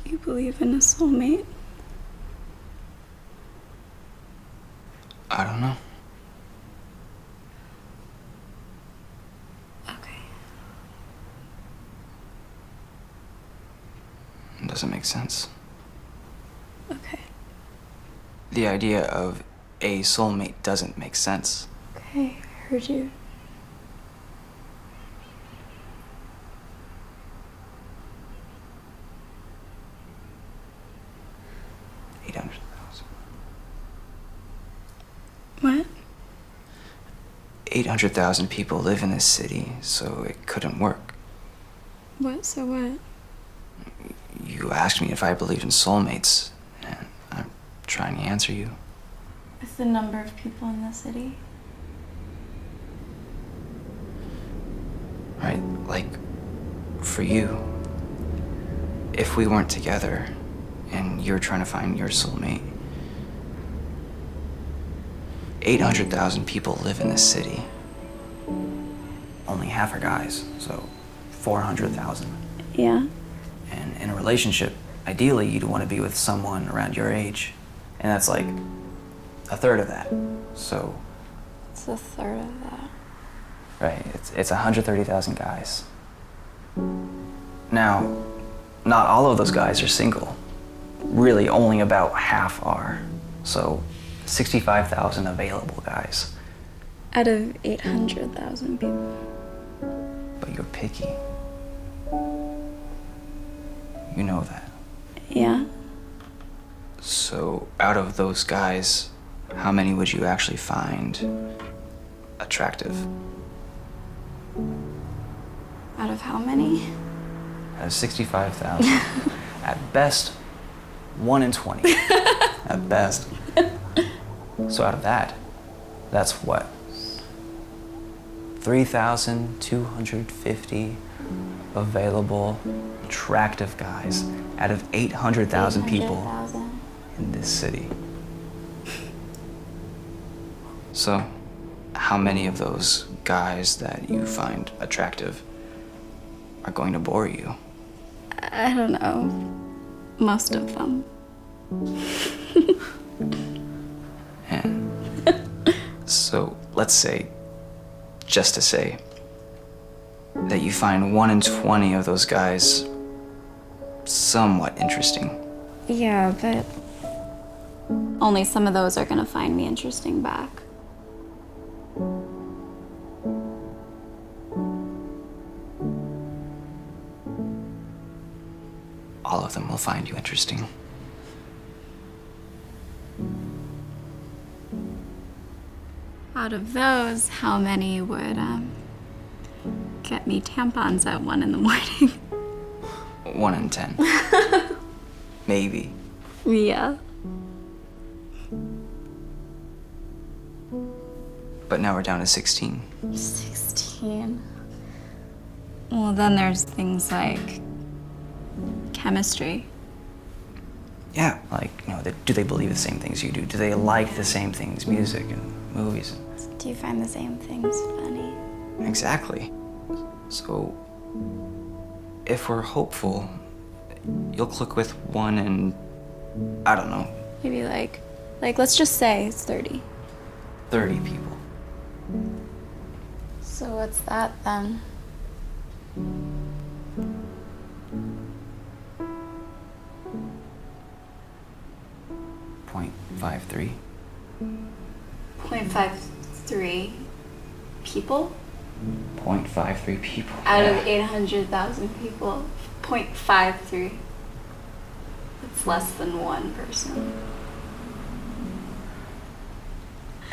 You believe in a soulmate? I don't know. Okay. It doesn't make sense. Okay. The idea of a soulmate doesn't make sense. Okay, I heard you. What? 800,000 people live in this city, so it couldn't work. What? So what? You asked me if I believed in soulmates, and I'm trying to answer you. Is the number of people in the city? Right? Like, for you, if we weren't together and you're trying to find your soulmate, 800,000 people live in this city. Only half are guys, so 400,000. Yeah. And in a relationship, ideally you'd want to be with someone around your age. And that's like a third of that. So, It's a third of that. right, it's 130,000 guys. Now, not all of those guys are single. Really, only about half are. So, 65,000 available guys. Out of 800,000 people. But you're picky. You know that. Yeah. So, out of those guys, how many would you actually find attractive? Out of how many? Out of 65,000. At best, 1 in 20. At best. So out of that, that's what? 3,250 available attractive guys out of 800,000 people 800,000. in this city. So, how many of those guys that you find attractive are going to bore you? I don't know. Most of them. And so, let's say, just to say, that you find 1 in 20 of those guys somewhat interesting. Yeah, but only some of those are gonna find me interesting back. All of them will find you interesting. Out of those, how many would get me tampons at 1 in the morning? 1 in 10. Maybe. Yeah. But now we're down to 16. 16. Well, then there's things like chemistry. Yeah, like, do they believe the same things you do? Do they like the same things, music and movies? Do you find the same things funny? Exactly. So, if we're hopeful, you'll click with 1 in, I don't know, Maybe like let's just say it's 30. 30 people. So what's that then? .53. 0.53 people? 0.53 people. Out Yeah. of 800,000 people, 0.53. It's less than one person.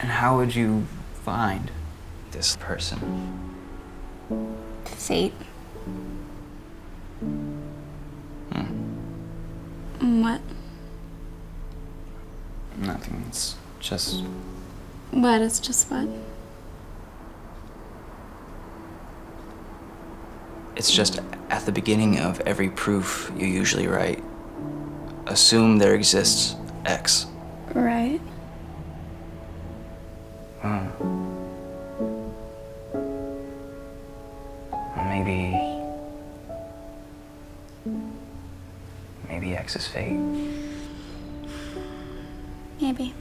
And how would you find this person? Fate. What? Nothing. It's just What? It's just what? It's just at the beginning of every proof you usually write, assume there exists X. Right. Maybe X is fate. Maybe.